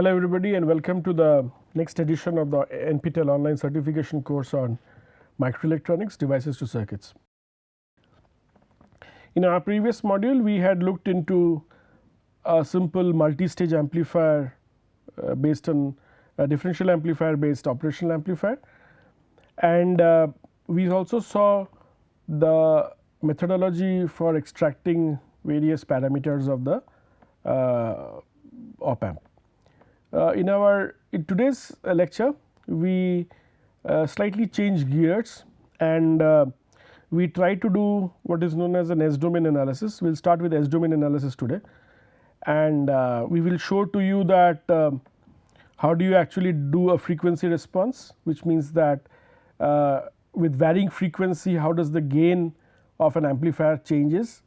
Hello everybody and welcome to the next edition of the NPTEL online certification course on microelectronics devices to circuits. In our previous module we had looked into a simple multi-stage amplifier based on a differential amplifier based operational amplifier, and we also saw the methodology for extracting various parameters of the op amp. In today's lecture we slightly change gears and we try to do what is known as an S domain analysis. We will start with S domain analysis today, and we will show to you that how do you actually do a frequency response, which means that with varying frequency how does the gain of an amplifier changes.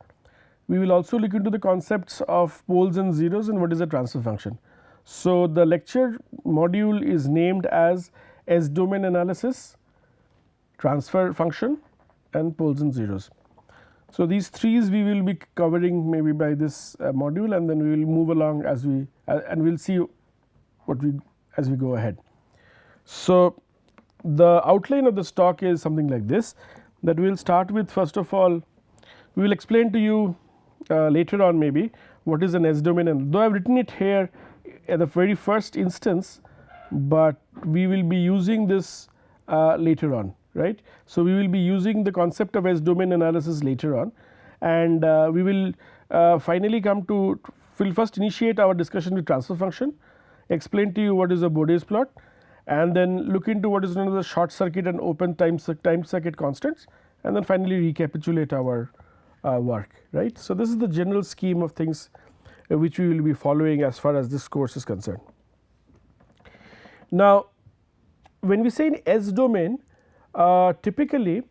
We will also look into the concepts of poles and zeros and what is a transfer function. So, the lecture module is named as S domain analysis, transfer function and poles and zeros. So, these threes we will be covering maybe by this module, and then we will move along as we and we will see what we as we go ahead. So, the outline of this talk is something like this, that we will start with. First of all, we will explain to you later on maybe what is an S domain, and though I have written it here at the very first instance, but we will be using this later on, right. So, we will be using the concept of S domain analysis later on, and we will finally come to, we will first initiate our discussion with transfer function, explain to you what is a Bode plot, and then look into what is known as the short circuit and open time circuit constants, and then finally recapitulate our work, right. So, this is the general scheme of things which we will be following as far as this course is concerned. Now, when we say in S domain, typically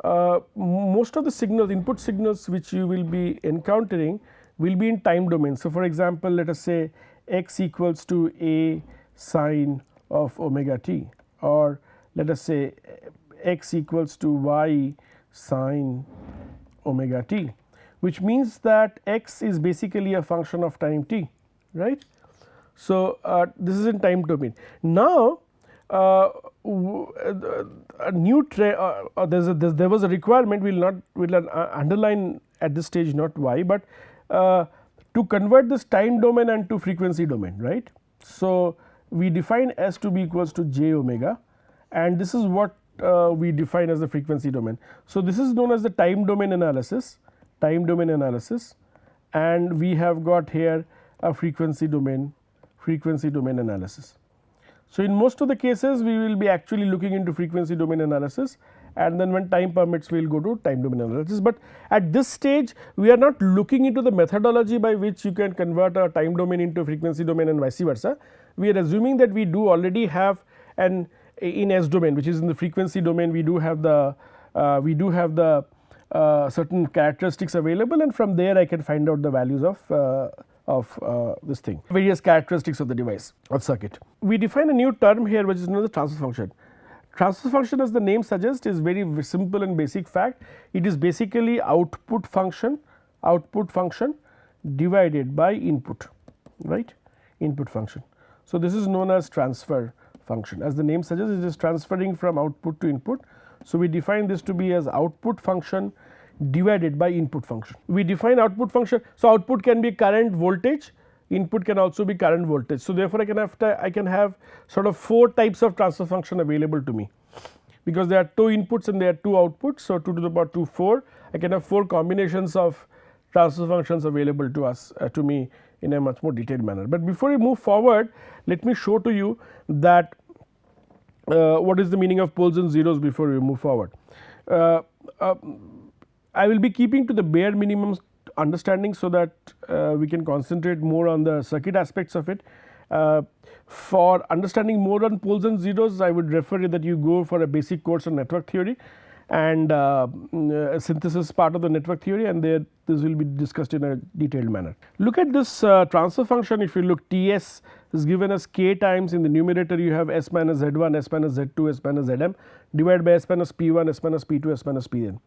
most of the signals, input signals which you will be encountering will be in time domain. So, for example, let us say x equals to a sine of omega t, or let us say x equals to y sine omega t, which means that x is basically a function of time t, right. So, this is in time domain. Now, a new there was a requirement, we will not underline at this stage, not why, but to convert this time domain and to frequency domain, right. So, we define S to be equals to j omega, and this is what we define as the frequency domain. So, this is known as the time domain analysis, and we have got here a frequency domain analysis. So, in most of the cases we will be actually looking into frequency domain analysis, and then when time permits we will go to time domain analysis, but at this stage we are not looking into the methodology by which you can convert a time domain into frequency domain and vice versa. We are assuming that we do already have an in S domain, which is in the frequency domain, we do have the certain characteristics available, and from there I can find out the values of this thing, various characteristics of the device or circuit. We define a new term here which is known as the transfer function. Transfer function, as the name suggests, is very simple and basic fact. It is basically output function divided by input, right, input function. So, this is known as transfer function. As the name suggests, it is transferring from output to input. So, we define this to be as output function divided by input function. We define output function. So, output can be current voltage, input can also be current voltage. So, therefore, I can have sort of 4 types of transfer function available to me, because there are 2 inputs and there are 2 outputs. So, 2 to the power 2 4, I can have 4 combinations of transfer functions available to us to me in a much more detailed manner. But before we move forward, let me show to you that what is the meaning of poles and zeros before we move forward. I will be keeping to the bare minimum understanding so that we can concentrate more on the circuit aspects of it. For understanding more on poles and zeros, I would refer that you go for a basic course on network theory and synthesis part of the network theory, and there this will be discussed in a detailed manner. Look at this transfer function. If you look, Ts is given as k times, in the numerator you have S minus Z1, S minus Z2, S minus Zm divided by S minus P1, S minus P2, S minus Pn.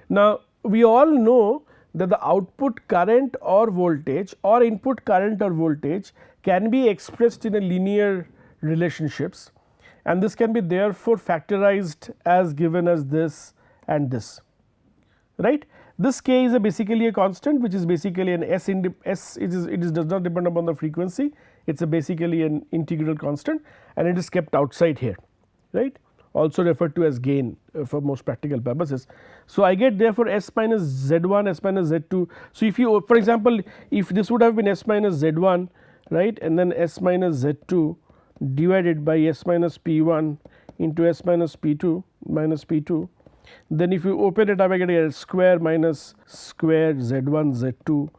Now, we all know that the output current or voltage or input current or voltage can be expressed in a linear relationships, and this can be therefore factorized as given as this and this, right. This k is basically a constant which is basically an s it does not depend upon the frequency, it is basically an integral constant and it is kept outside here, right, also referred to as gain for most practical purposes. So, I get therefore s minus z1 s minus z2. So, if you for example, if this would have been s minus z1, right, and then s minus z2 divided by s minus p1 into s minus p2 minus p2, then if you open it up I get a square minus square z1 z2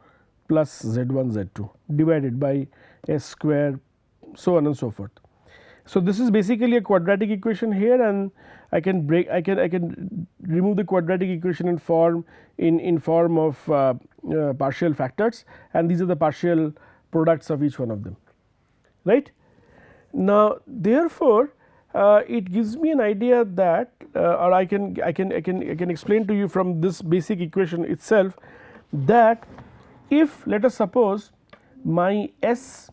plus z1 z2 divided by s square, so on and so forth. So, this is basically a quadratic equation here, and I can remove the quadratic equation in form of partial factors, and these are the partial products of each one of them, right. Now, therefore, it gives me an idea that or I can explain to you from this basic equation itself that if let us suppose my s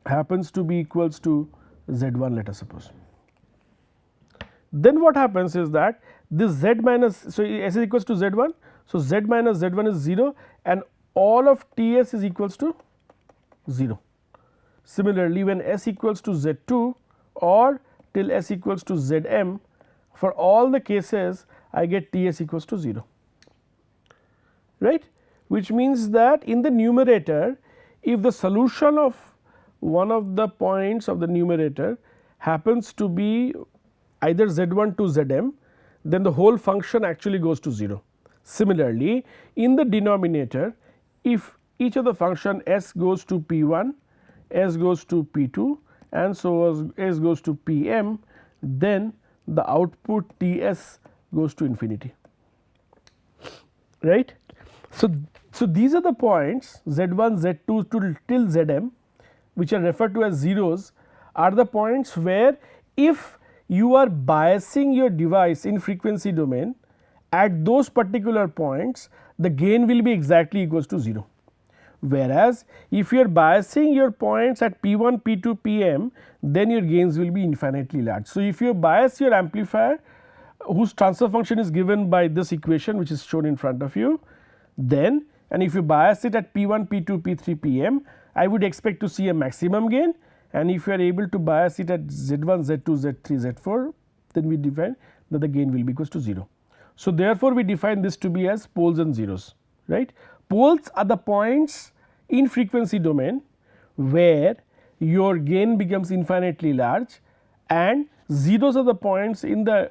happens to be equals to z1, let us suppose, then what happens is that this z minus, so s is equals to z1, so z minus z1 is 0 and all of T s is equals to 0. Similarly, when s equals to z2 or till s equals to zm, for all the cases I get T s equals to 0, right, which means that in the numerator if the solution of one of the points of the numerator happens to be either z1 to zm, then the whole function actually goes to 0. Similarly, in the denominator if each of the function s goes to p1, s goes to p2 and so as s goes to pm, then the output T s goes to infinity, right. So, these are the points z1 z2 till zm which are referred to as zeros are the points where if you are biasing your device in frequency domain at those particular points the gain will be exactly equals to 0. Whereas, if you are biasing your points at P1, P2, Pm, then your gains will be infinitely large. So, if you bias your amplifier whose transfer function is given by this equation which is shown in front of you, then and if you bias it at P1, P2, P3, Pm, I would expect to see a maximum gain, and if you are able to bias it at Z1, Z2, Z3, Z4, then we define that the gain will be equals to 0. So, therefore, we define this to be as poles and zeros, right. Poles are the points in frequency domain where your gain becomes infinitely large, and zeros are the points in the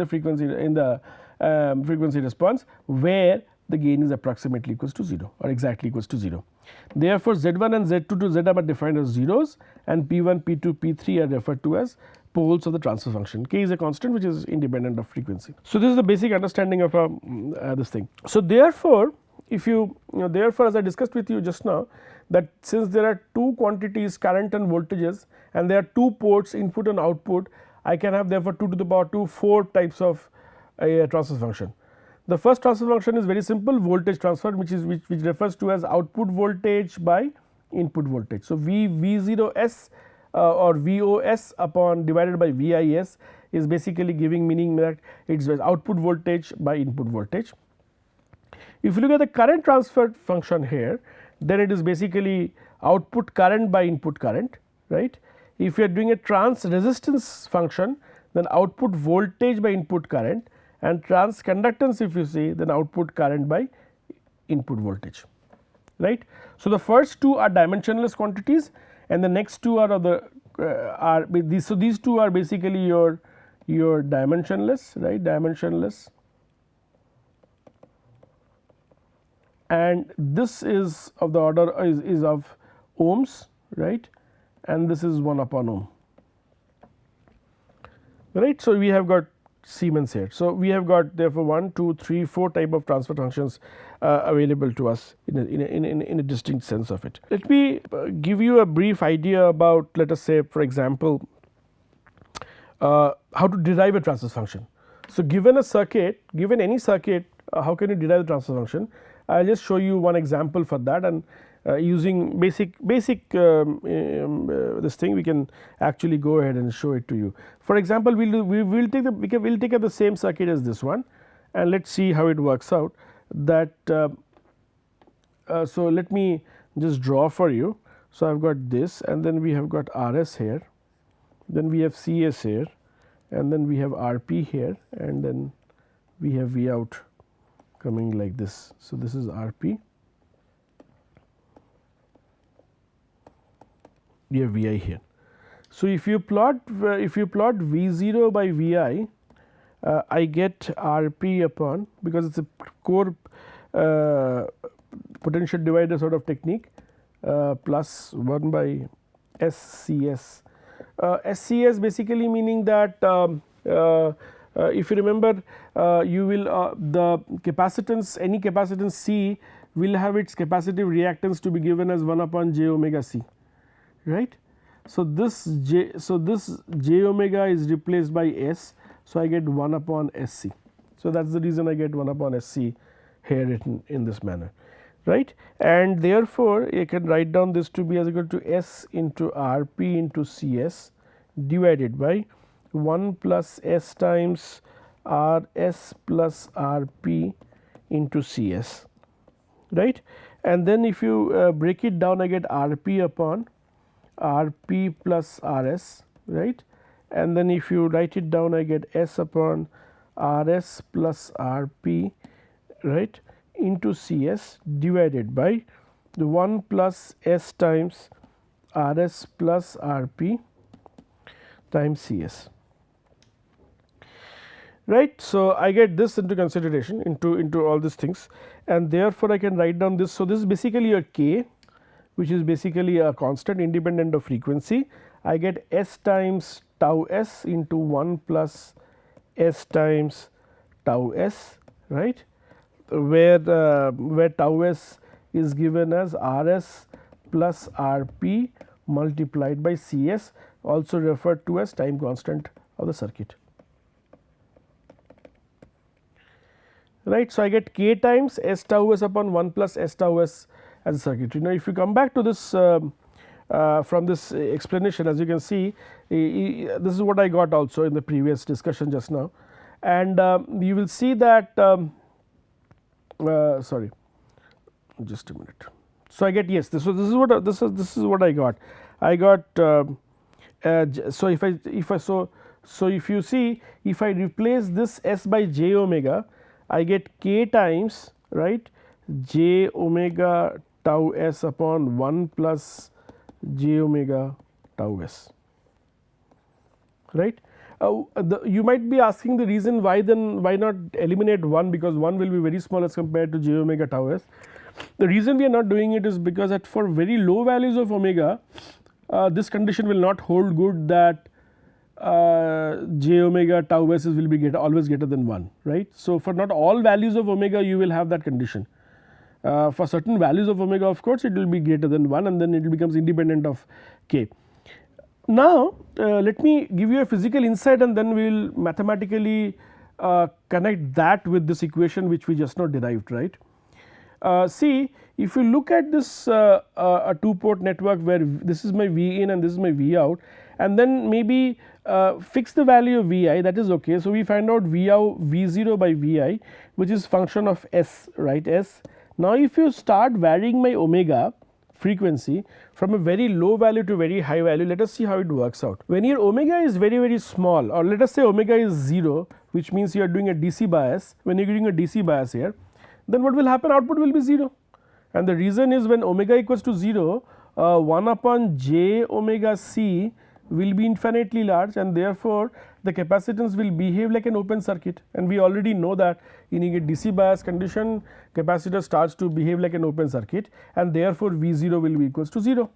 frequency response where the gain is approximately equals to 0 or exactly equals to 0. Therefore, Z1 and Z2 to Zm are defined as zeros and P1, P2, P3 are referred to as poles of the transfer function. K is a constant which is independent of frequency. So, this is the basic understanding of this thing. So, therefore, if you therefore, as I discussed with you just now that since there are two quantities current and voltages and there are two ports input and output, I can have therefore 2 to the power 2 4 types of a transfer function. The first transfer function is very simple, voltage transfer, which refers to as output voltage by input voltage. So, V0s or VOS upon divided by VIS is basically giving meaning that it is output voltage by input voltage. If you look at the current transfer function here, then it is basically output current by input current, right. If you are doing a trans resistance function, then output voltage by input current, and trans conductance if you see, then output current by input voltage, right. So, the first two are dimensionless quantities and the next two are of the these. So, these two are basically your dimensionless, right, dimensionless, and this is of the order is of ohms, right, and this is 1 upon ohm, right. So, we have got Siemens here. So, we have got therefore 1, 2, 3, 4 type of transfer functions available to us in a distinct sense of it. Let me give you a brief idea about, let us say for example, how to derive a transfer function. So, given a circuit, given any circuit, how can you derive the transfer function? I will just show you one example for that, and using basic this thing, we can actually go ahead and show it to you. For example, we will take the same circuit as this one, and let us see how it works out. That so let me just draw for you. So, I have got this, and then we have got RS here, then we have CS here, and then we have RP here, and then we have V out coming like this. So, this is RP, we have Vi here. So, if you plot V0 by Vi, I get RP upon, because it is a core potential divider sort of technique, plus 1 by SCS. SCS basically meaning that if you remember, you will the capacitance, any capacitance C will have its capacitive reactance to be given as 1 upon j omega C, right. So, this j omega is replaced by S. So, I get 1 upon SC. So, that is the reason I get 1 upon SC here written in this manner, right. And therefore, I can write down this to be as equal to S into RP into CS divided by 1 plus S times RS plus RP into CS, right. And then if you break it down, I get RP upon RP plus RS, right. And then if you write it down, I get S upon RS plus RP, right, into CS divided by the 1 plus S times RS plus RP times CS, right. So, I get this into consideration into all these things, and therefore, I can write down this. So, this is basically a K, which is basically a constant independent of frequency. I get S times tau S into 1 plus S times tau S, right, where tau S is given as RS plus RP multiplied by CS, also referred to as time constant of the circuit, right. So, I get K times S tau S upon 1 plus S tau S as a circuit. Now, if you come back to this from this explanation, as you can see, this is what I got also in the previous discussion just now, and you will see that sorry, just a minute. So, I get, yes, this is what I got. I got so if you see, if I replace this S by j omega, I get K times, right, j omega tau S upon 1 plus j omega tau S, right. You might be asking the reason why, then why not eliminate 1, because 1 will be very small as compared to j omega tau S. The reason we are not doing it is because at for very low values of omega, this condition will not hold good, that j omega tau S will be always greater than 1, right. So, for not all values of omega you will have that condition. For certain values of omega, of course, it will be greater than 1, and then it becomes independent of K. Now, let me give you a physical insight, and then we will mathematically connect that with this equation which we just now derived, right. See, if you look at this a 2-port network where this is my V in and this is my V out, and then maybe fix the value of Vi, that is okay. So, we find out V0 by Vi, which is function of S, right, S. Now, if you start varying my omega frequency from a very low value to very high value, let us see how it works out. When your omega is very small, or let us say omega is 0, which means you are doing a DC bias. When you are doing a DC bias here, then what will happen? Output will be 0, and the reason is when omega equals to 0, 1 upon j omega C will be infinitely large, and therefore, the capacitance will behave like an open circuit, and we already know that in a DC bias condition, capacitor starts to behave like an open circuit, and therefore, V0 will be equals to 0,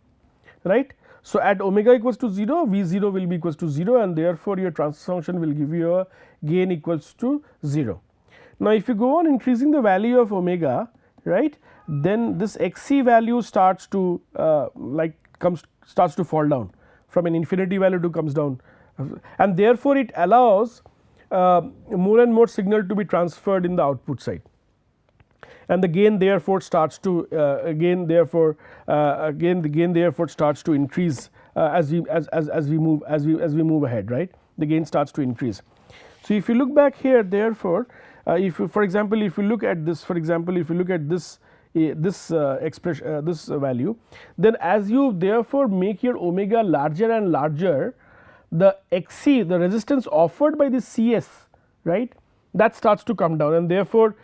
right. So, at omega equals to 0, V0 will be equals to 0, and therefore, your transfer function will give you a gain equals to 0. Now, if you go on increasing the value of omega, right, then this XC value starts to starts to fall down from an infinity value to comes down, and therefore, it allows more and more signal to be transferred in the output side. and the gain therefore starts to the gain therefore starts to increase as we move ahead, right. The gain starts to increase. So, if you look back here, therefore, if you, for example, if you look at this, for example, if you look at this expression, this value, then as you therefore make your omega larger and larger, the Xc, the resistance offered by the Cs, right, that starts to come down, and therefore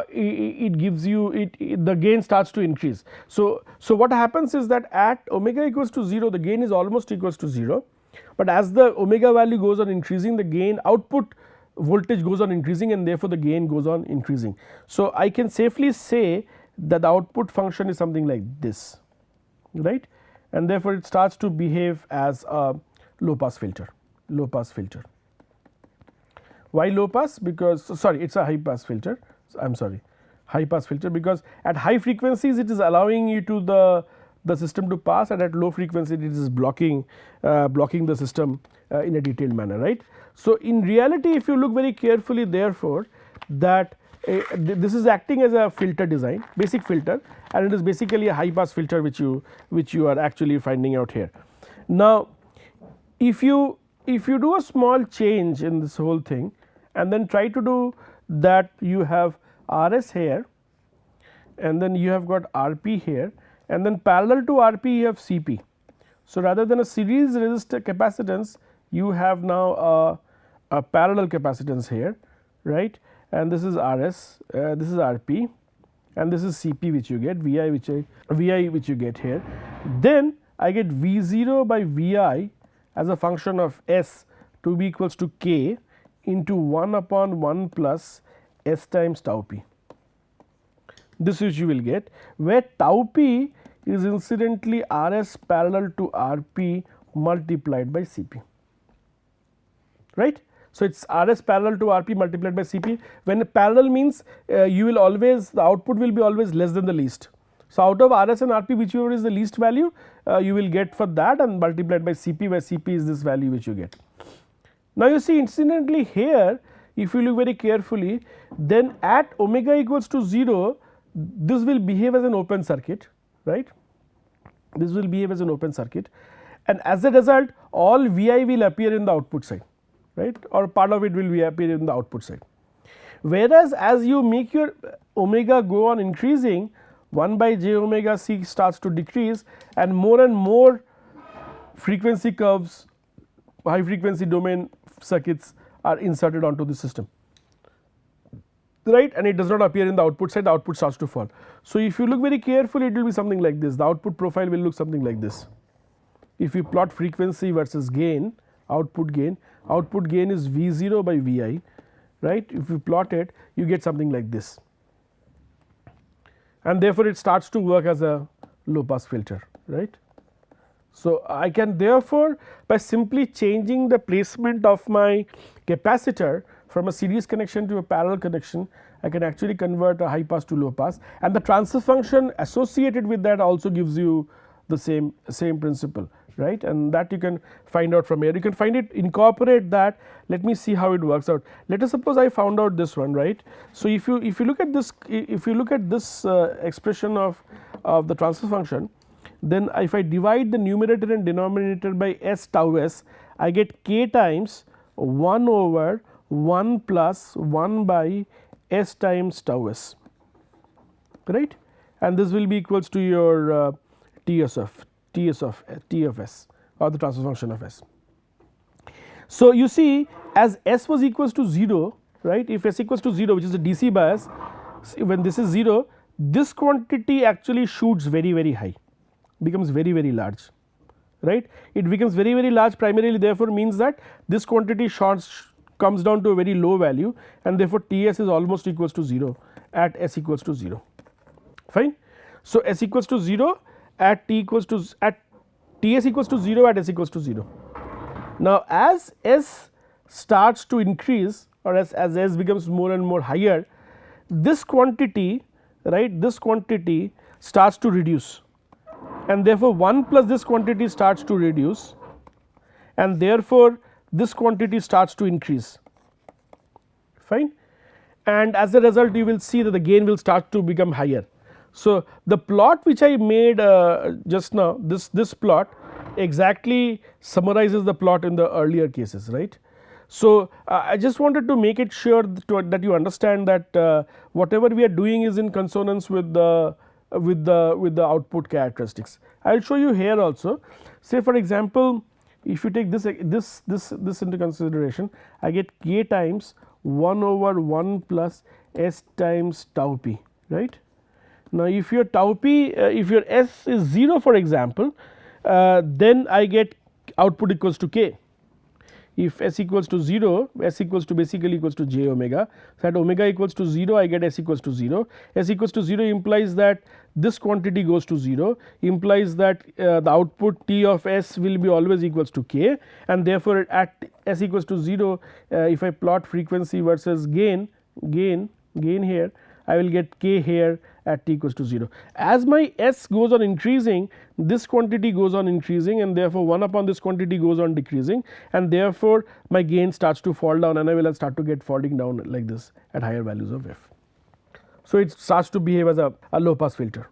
it gives you the gain starts to increase. So what happens is that at omega equals to 0, the gain is almost equals to 0, but as the omega value goes on increasing, the gain output voltage goes on increasing, and therefore the gain goes on increasing. So I can safely say that the output function is something like this, right, and therefore it starts to behave as a low pass filter. Why low pass? Because, sorry, it is a high pass filter, I am sorry, high pass filter, because at high frequencies it is allowing you to the system to pass, and at low frequency it is blocking the system in a detailed manner, right. So, in reality, if you look very carefully, therefore, that this is acting as a filter design, basic filter, and it is basically a high pass filter which you are actually finding out here. Now, if you do a small change in this whole thing and then try to do that, you have RS here, and then you have got RP here, and then parallel to RP you have CP. So, rather than a series resistor capacitance, you have now a parallel capacitance here, right, and this is RS, this is RP, and this is CP which you get, VI which you get here. Then I get V0 by VI as a function of S to be equals to K into 1 upon 1 plus S times tau p. This which you will get, where tau p is incidentally RS parallel to RP multiplied by CP, right. So, it is RS parallel to RP multiplied by CP. When parallel means you will always, the output will be always less than the least. So, out of RS and RP, whichever is the least value, you will get for that, and multiplied by CP, where CP is this value which you get. Now, you see incidentally here, if you look very carefully, then at omega equals to 0, this will behave as an open circuit, right. This will behave as an open circuit, and as a result all Vi will appear in the output side, right, or part of it will appear in the output side. Whereas, as you make your omega go on increasing, 1 by j omega c starts to decrease, and more frequency curves, high frequency domain circuits are inserted onto the system, right, and it does not appear in the output side, the output starts to fall. So, if you look very carefully, it will be something like this, the output profile will look something like this. If you plot frequency versus gain, output gain is V0 by Vi, right. If you plot it, you get something like this, and therefore it starts to work as a low pass filter, right. So, I can therefore, by simply changing the placement of my capacitor from a series connection to a parallel connection, I can actually convert a high pass to low pass, and the transfer function associated with that also gives you the same principle, right, and that you can find out from here. You can find it, incorporate that. Let me see how it works out. Let us suppose I found out this one, right. So, if you look at this, expression of the transfer function, then if I divide the numerator and denominator by S tau s, I get k times 1 over 1 plus 1 by S times tau s, right, and this will be equals to your T of S, or the transfer function of S. So, you see, as S was equals to 0, right, if S equals to 0, which is a DC bias, when this is 0, this quantity actually shoots very high, becomes very large, right. It becomes very large primarily, therefore means that this quantity comes down to a very low value, and therefore Ts is almost equals to 0 at S equals to 0, fine. So, S equals to 0 at Ts equals to 0 at S equals to 0. Now, as S starts to increase, or as S becomes more and more higher, this quantity, right, this quantity starts to reduce, and therefore 1 plus this quantity starts to reduce, and therefore this quantity starts to increase, fine. and as a result you will see that the gain will start to become higher. So, the plot which I made just now, this plot exactly summarizes the plot in the earlier cases, right. So, I just wanted to make it sure that you understand that whatever we are doing is in consonance with the output characteristics. I will show you here also. Say for example, if you take this into consideration, I get k times 1 over 1 plus s times tau p, right. Now, if your tau p if your s is 0 for example, then I get output equals to k. If s equals to 0, s equals to basically equals to j omega. So, at omega equals to 0, I get s equals to 0. S equals to 0 implies that this quantity goes to 0, implies that the output T of s will be always equals to k, and therefore, at s equals to 0, if I plot frequency versus gain here, I will get k here at t equals to 0. As my s goes on increasing, this quantity goes on increasing, and therefore, 1 upon this quantity goes on decreasing, and therefore, my gain starts to fall down, and I will start to get falling down like this at higher values of f. So, it starts to behave as a low pass filter.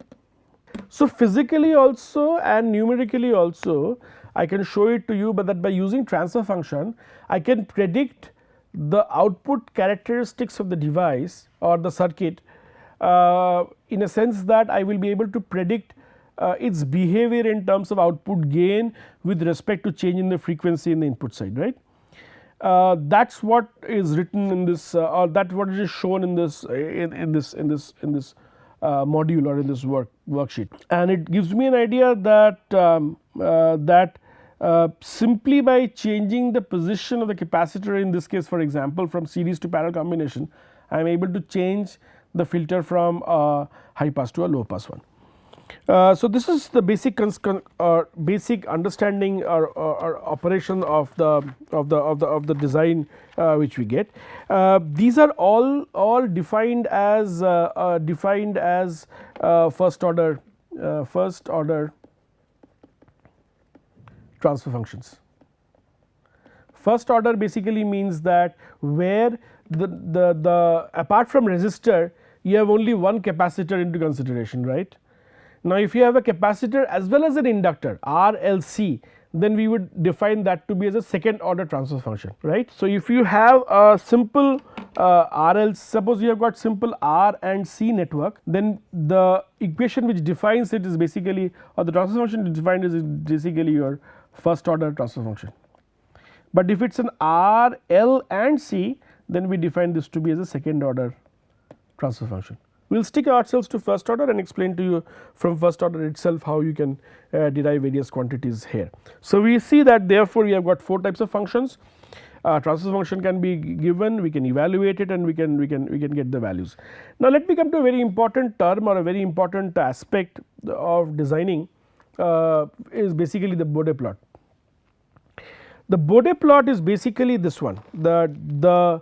So, physically also and numerically also I can show it to you, but that by using transfer function I can predict the output characteristics of the device or the circuit in a sense that I will be able to predict its behavior in terms of output gain with respect to change in the frequency in the input side, right. That is what is written in this or that what is shown in this module or in this worksheet, and it gives me an idea that simply by changing the position of the capacitor, in this case for example from series to parallel combination, I am able to change the filter from a high pass to a low pass one. So, this is the basic understanding or operation of the design which we get. These are all defined as first order transfer functions. First order basically means that where the apart from resistor you have only one capacitor into consideration, right. Now, if you have a capacitor as well as an inductor R, L, C, then we would define that to be as a second order transfer function, right. So, if you have a simple RL, suppose you have got simple R and C network, then the equation which defines it is basically, or the transfer function defined is basically your first order transfer function. But if it is an R, L and C, then we define this to be as a second order transfer function. We will stick ourselves to first order and explain to you from first order itself how you can derive various quantities here. So, we see that therefore, we have got 4 types of functions. Transfer function can be given, we can evaluate it, and we can get the values. Now, let me come to a very important term or a very important aspect of designing is basically the Bode plot. The Bode plot is basically this one, the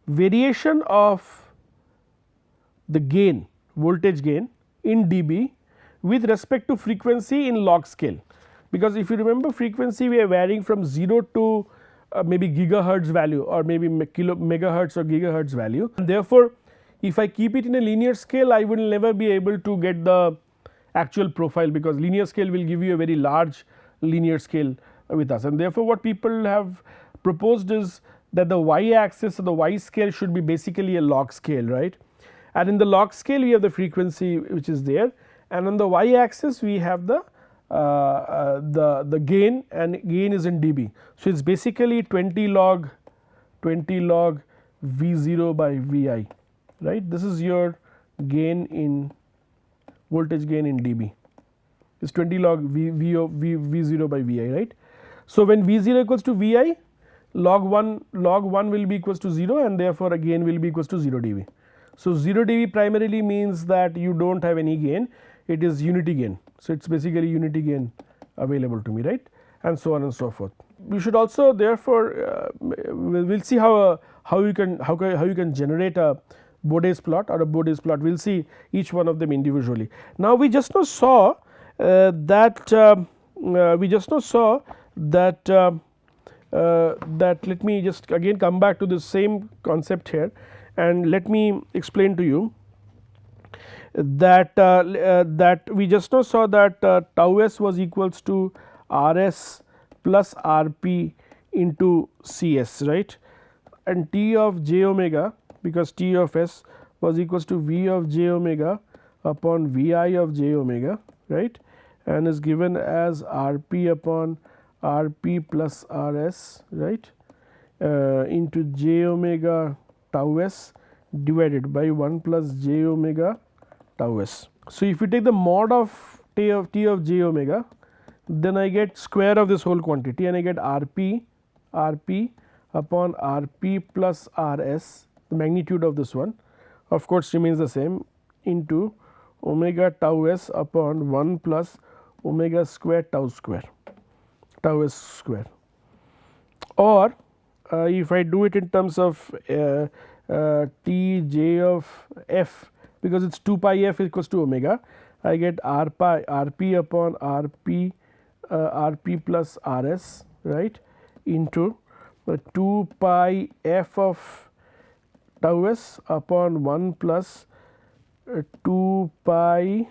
variation of the gain, voltage gain in dB with respect to frequency in log scale, because if you remember frequency we are varying from 0 to maybe gigahertz value or maybe megahertz or gigahertz value, and therefore, if I keep it in a linear scale I will never be able to get the actual profile, because linear scale will give you a very large linear scale with us, and therefore, what people have proposed is that the y axis or the y scale should be basically a log scale, right, and in the log scale we have the frequency which is there, and on the y axis we have the gain, and gain is in dB. So, it is basically 20 log V0 by Vi, right. This is your gain in voltage gain in dB, is 20 log V0 by Vi, right. So, when V0 equals to Vi, log 1 will be equals to 0, and therefore, a gain will be equals to 0 dB. So, 0 dB primarily means that you do not have any gain, it is unity gain. So, it is basically unity gain available to me, right, and so on and so forth. We should also therefore, we will see how you can generate a Bode's plot or a Bode's plot. We will see each one of them individually. Now, we just now saw that that let me just again come back to the same concept here, and let me explain to you that that we just now saw that tau s was equals to R s plus R p into C s, right, and T of j omega, because T of s was equals to V of j omega upon V I of j omega, right, and is given as R p upon R p plus R s, right, into j omega tau s divided by 1 plus j omega tau s. So, if you take the mod of t of j omega, then I get square of this whole quantity, and I get R p upon R p plus R s, the magnitude of this one of course remains the same, into omega tau s upon 1 plus omega square tau s square. Or if I do it in terms of T j of f, because it is 2 pi f equals to omega, I get R p upon R p plus R s, right, into 2 pi f of tau s upon 1 plus 2 pi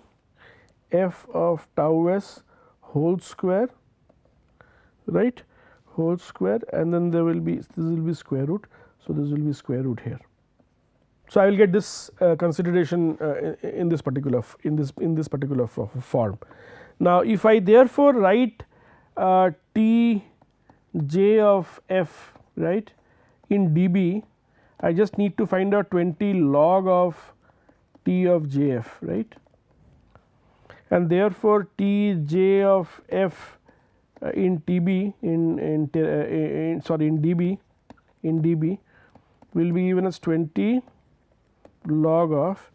f of tau s whole square, right, whole square, and then there will be, this will be square root. So, this will be square root here. So, I will get this consideration in this particular form. Now, if I therefore write T j of f, right, in dB, I just need to find out 20 log of T of j f, right, and therefore T j of f in TB in dB will be given as 20 log of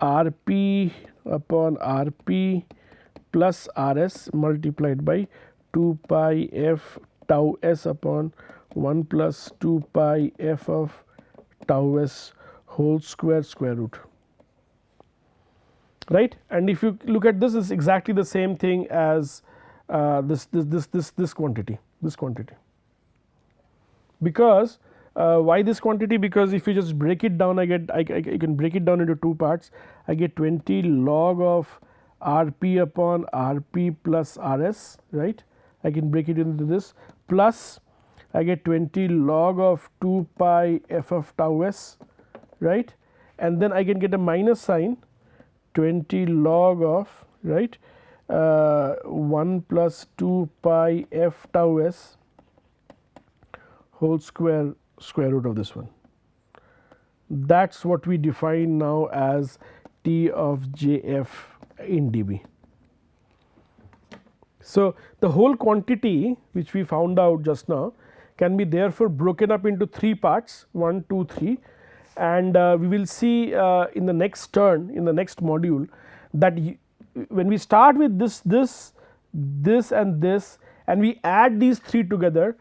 R p upon R p plus R s multiplied by 2 pi f tau s upon 1 plus 2 pi f of tau s whole square root, right. And if you look at this, is exactly the same thing as this quantity, because why this quantity? Because if you just break it down, I can break it down into two parts. I get 20 log of R p upon R p plus R s, right, I can break it into this, plus I get 20 log of 2 pi f of tau s, right, and then I can get a minus sign, 20 log of, right, 1 plus 2 pi f tau s whole square root of this one. That is what we define now as T of j f in dB. So, the whole quantity which we found out just now can be therefore broken up into three parts, 1, 2, 3, and we will see in the next turn, in the next module, that when we start with this and this, and we add these three together,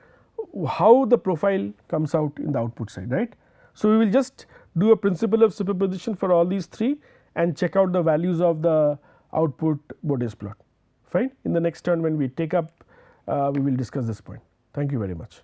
how the profile comes out in the output side, right. So, we will just do a principle of superposition for all these three and check out the values of the output Bode's plot, fine. In the next turn when we take up, we will discuss this point. Thank you very much.